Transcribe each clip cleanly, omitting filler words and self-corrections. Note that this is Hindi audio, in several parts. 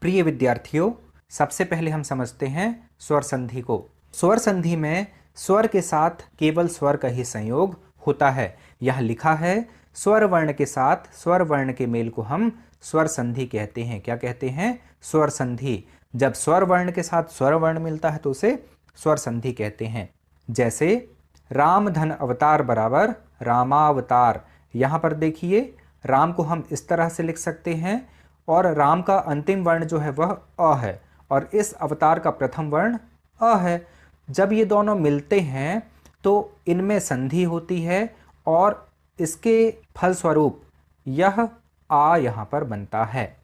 प्रिय विद्यार्थियों, सबसे पहले हम समझते हैं स्वर संधि को। स्वर संधि में स्वर के साथ केवल स्वर का ही संयोग होता है। यह लिखा है, स्वर वर्ण के साथ स्वर वर्ण के मेल को हम स्वर संधि कहते हैं। क्या कहते हैं? स्वर संधि। जब स्वर वर्ण के साथ स्वर वर्ण मिलता है तो उसे स्वर संधि कहते हैं। जैसे राम धन अवतार बराबर रामावतार। यहाँ पर देखिए, राम को हम इस तरह से लिख सकते हैं और राम का अंतिम वर्ण जो है वह अ है और इस अवतार का प्रथम वर्ण अ है। जब ये दोनों मिलते हैं तो इनमें संधि होती है और इसके फलस्वरूप यह आ यहाँ पर बनता है।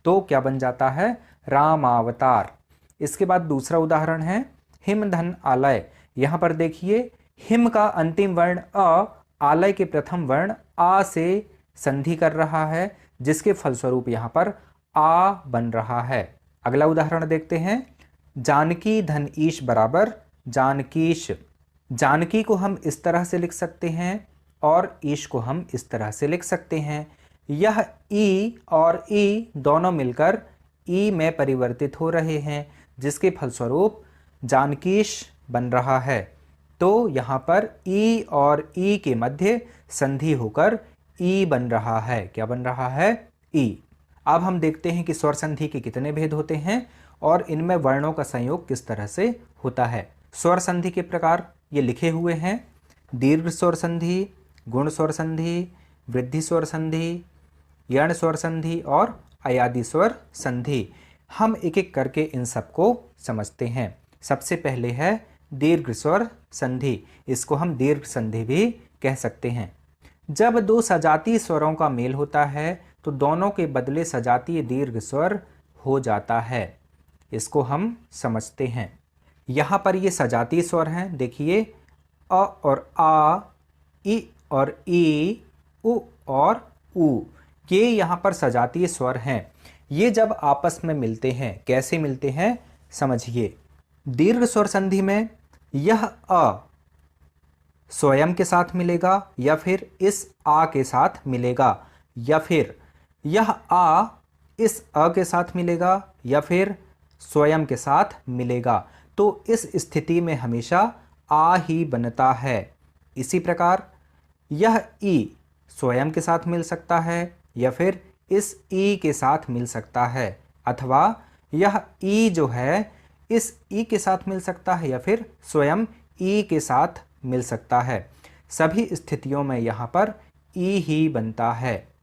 तो क्या बन जाता है? रामावतार। इसके बाद दूसरा उदाहरण है हिम धन आलय। यहाँ पर देखिए, हिम का अंतिम वर्ण अ आलय के प्रथम वर्ण आ से संधि कर रहा है, जिसके फलस्वरूप यहाँ पर आ बन रहा है। अगला उदाहरण देखते हैं, जानकी धन ईश बराबर जानकीश। जानकी को हम इस तरह से लिख सकते हैं और ईश को हम इस तरह से लिख सकते हैं। यह ई और ई दोनों मिलकर ई में परिवर्तित हो रहे हैं, जिसके फलस्वरूप जानकीश बन रहा है। तो यहाँ पर ई और ई के मध्य संधि होकर ई बन रहा है। क्या बन रहा है? ई। अब हम देखते हैं कि स्वर संधि के कितने भेद होते हैं और इनमें वर्णों का संयोग किस तरह से होता है। स्वर संधि के प्रकार ये लिखे हुए हैं: दीर्घ स्वर संधि, गुण स्वर संधि, वृद्धि स्वर संधि, यण स्वर संधि और अयादि स्वर संधि। हम एक एक करके इन सबको समझते हैं। सबसे पहले है दीर्घ स्वर संधि। इसको हम दीर्घ संधि भी कह सकते हैं। जब दो सजातीय स्वरों का मेल होता है तो दोनों के बदले सजातीय दीर्घ स्वर हो जाता है। इसको हम समझते हैं। यहाँ पर ये सजातीय स्वर हैं। देखिए, अ और आ, इ और ई, उ और ऊ, ये यहाँ पर सजातीय स्वर हैं। ये जब आपस में मिलते हैं, कैसे मिलते हैं समझिए। दीर्घ स्वर संधि में यह अ स्वयं के साथ मिलेगा या फिर इस आ के साथ मिलेगा, या फिर यह आ इस अ के साथ मिलेगा या फिर स्वयं के साथ मिलेगा। तो इस स्थिति में हमेशा आ ही बनता है। इसी प्रकार यह ई स्वयं के साथ मिल सकता है या फिर इस ई के साथ मिल सकता है, अथवा यह ई जो है इस ई के साथ मिल सकता है या फिर स्वयं ई के साथ मिल सकता है। सभी स्थितियों में यहाँ पर ई ही बनता है।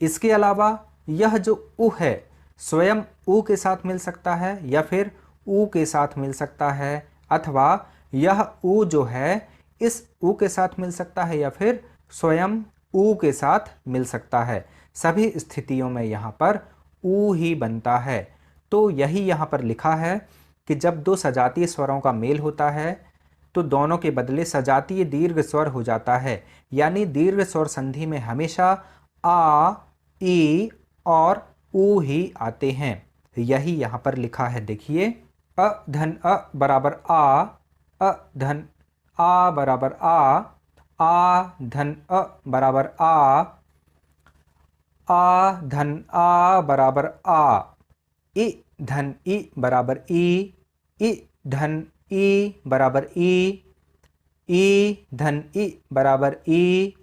इसके अलावा यह जो उ है स्वयं उ के साथ मिल सकता है या फिर ऊ के साथ मिल सकता है, अथवा यह ऊ जो है इस ऊ के साथ मिल सकता है या फिर स्वयं ऊ के साथ मिल सकता है। सभी स्थितियों में यहाँ पर ऊ ही बनता है। तो यही यहाँ पर लिखा है कि जब दो सजातीय स्वरों का मेल होता है तो दोनों के बदले सजातीय दीर्घ स्वर हो जाता है। यानी दीर्घ स्वर संधि में हमेशा आ, ई और ऊ ही आते हैं। यही यहाँ पर लिखा है। देखिए, अ धन अ बराबर अ धन आ बराबर आ धन अ बराबर आ धन आ बराबर आ, इ धन ई बराबर ई धन ई बराबर ई धन ई बराबर ई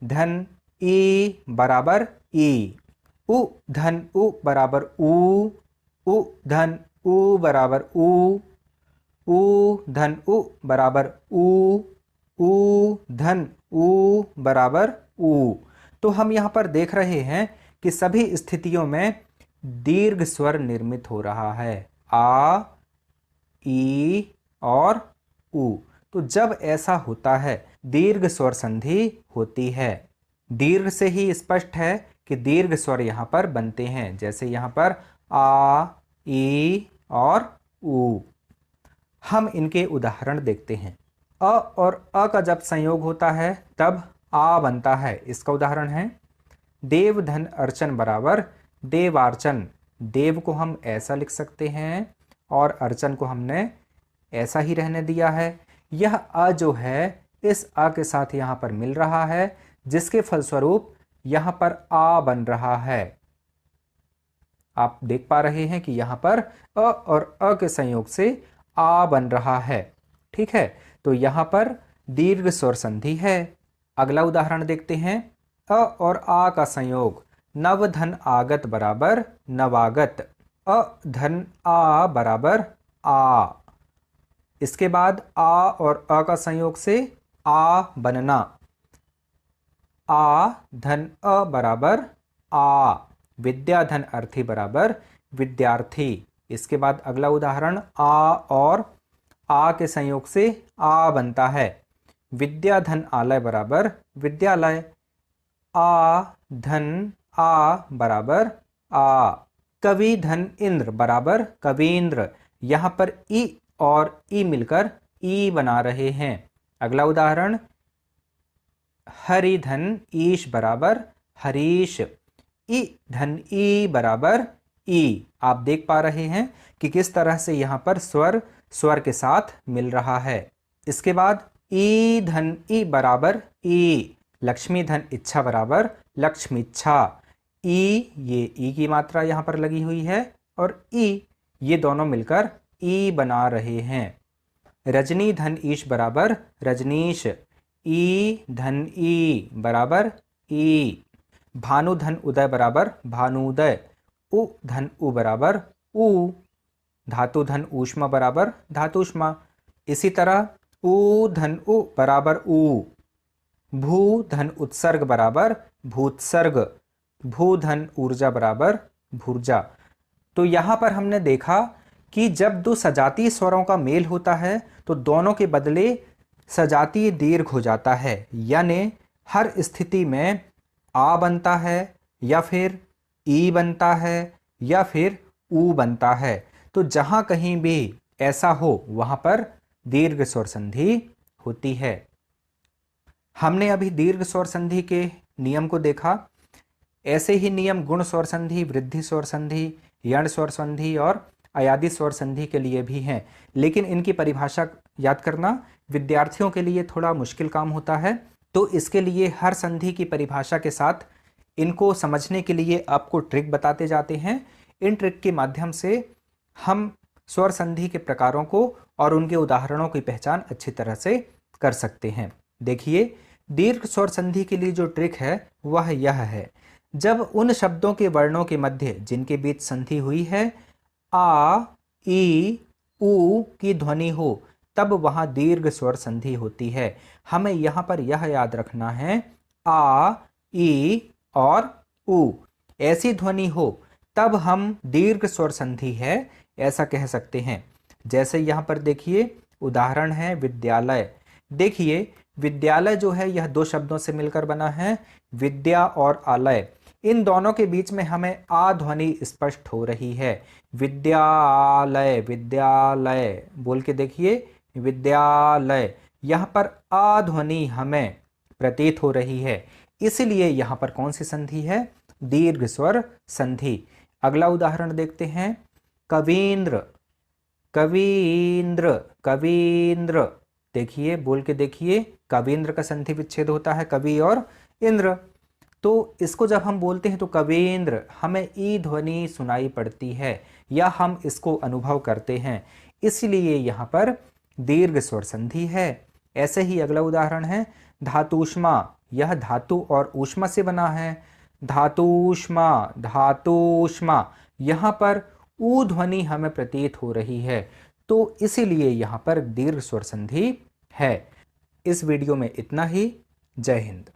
धन ई बराबर ई, उ धन उ बराबर उ धन उ बराबर उ धन उ बराबर उ धन उ बराबर उ। तो हम यहाँ पर देख रहे हैं कि सभी स्थितियों में दीर्घ स्वर निर्मित हो रहा है, आ, ई और उ। तो जब ऐसा होता है दीर्घ स्वर संधि होती है। दीर्घ से ही स्पष्ट है कि दीर्घ स्वर यहाँ पर बनते हैं। जैसे यहाँ पर आ, ई और उ। हम इनके उदाहरण देखते हैं। अ और अ का जब संयोग होता है तब आ बनता है। इसका उदाहरण है देव धन अर्चन बराबर देवार्चन। देव को हम ऐसा लिख सकते हैं और अर्चन को हमने ऐसा ही रहने दिया है। यह अ जो है इस अ के साथ यहाँ पर मिल रहा है, जिसके फलस्वरूप यहाँ पर आ बन रहा है। आप देख पा रहे हैं कि यहाँ पर अ और अ के संयोग से आ बन रहा है। ठीक है, तो यहाँ पर दीर्घ स्वर संधि है। अगला उदाहरण देखते हैं। अ और आ का संयोग नव धन आगत बराबर नवागत। अ धन आ बराबर आ। इसके बाद आ और अ का संयोग से आ बनना। आ धन अ बराबर आ। विद्या धन अर्थी बराबर विद्यार्थी। इसके बाद अगला उदाहरण आ और आ के संयोग से आ बनता है। विद्या धन आलय बराबर विद्यालय। आ धन आ बराबर आ। कवि धन इंद्र बराबर कवींद्र। यहाँ पर ई और ई मिलकर ई बना रहे हैं। अगला उदाहरण हरि धन ईश बराबर हरीश। ई धन ई बराबर ई। आप देख पा रहे हैं कि किस तरह से यहाँ पर स्वर स्वर के साथ मिल रहा है। इसके बाद ई धन ई बराबर ई। लक्ष्मी धन इच्छा बराबर लक्ष्मीच्छा। ई, ये ई की मात्रा यहाँ पर लगी हुई है और ई, ये दोनों मिलकर ई बना रहे हैं। रजनी धन ईश बराबर रजनीश। ई धन ई बराबर ई। भानु धन उदय बराबर भानुदय। उ धन उ बराबर उ। धातु धन ऊष्मा बराबर धातुष्मा। इसी तरह उ धन उ बराबर उ। भू धन उत्सर्ग बराबर भूत्सर्ग। भू धन ऊर्जा बराबर भूर्जा। तो यहाँ पर हमने देखा कि जब दो सजातीय स्वरों का मेल होता है तो दोनों के बदले सजातीय दीर्घ हो जाता है, यानी हर स्थिति में आ बनता है या फिर ई बनता है या फिर ऊ बनता है। तो जहाँ कहीं भी ऐसा हो वहाँ पर दीर्घ स्वर संधि होती है। हमने अभी दीर्घ स्वर संधि के नियम को देखा। ऐसे ही नियम गुण स्वर संधि, वृद्धि स्वर संधि, यण स्वर संधि और अयादि स्वर संधि के लिए भी हैं, लेकिन इनकी परिभाषा याद करना विद्यार्थियों के लिए थोड़ा मुश्किल काम होता है। तो इसके लिए हर संधि की परिभाषा के साथ इनको समझने के लिए आपको ट्रिक बताते जाते हैं। इन ट्रिक के माध्यम से हम स्वर संधि के प्रकारों को और उनके उदाहरणों की पहचान अच्छी तरह से कर सकते हैं। देखिए, दीर्घ स्वर संधि के लिए जो ट्रिक है वह यह है, जब उन शब्दों के वर्णों के मध्य जिनके बीच संधि हुई है आ, ई, ऊ की ध्वनि हो तब वहां दीर्घ स्वर संधि होती है। हमें यहाँ पर यह याद रखना है, आ, ई और ऊ ऐसी ध्वनि हो तब हम दीर्घ स्वर संधि है ऐसा कह सकते हैं। जैसे यहाँ पर देखिए उदाहरण है विद्यालय। देखिए विद्यालय जो है यह दो शब्दों से मिलकर बना है, विद्या और आलय। इन दोनों के बीच में हमें आ ध्वनि स्पष्ट हो रही है। विद्यालय, विद्यालय बोल के देखिए, विद्यालय। यहाँ पर आ ध्वनि हमें प्रतीत हो रही है, इसलिए यहाँ पर कौन सी संधि है? दीर्घ स्वर संधि। अगला उदाहरण देखते हैं, कवींद्र, कवींद्र, कवींद्र। देखिए बोल के देखिए, कवींद्र का संधि विच्छेद होता है कवि और इंद्र। तो इसको जब हम बोलते हैं तो कवींद्र हमें ई ध्वनि सुनाई पड़ती है या हम इसको अनुभव करते हैं, इसलिए यहाँ पर दीर्घ स्वर संधि है। ऐसे ही अगला उदाहरण है धातुष्मा। यह धातु और ऊष्मा से बना है, धातुष्मा, धातुष्मा। यहाँ पर ऊ ध्वनि हमें प्रतीत हो रही है, तो इसीलिए यहाँ पर दीर्घ स्वर संधि है। इस वीडियो में इतना ही। जय हिंद।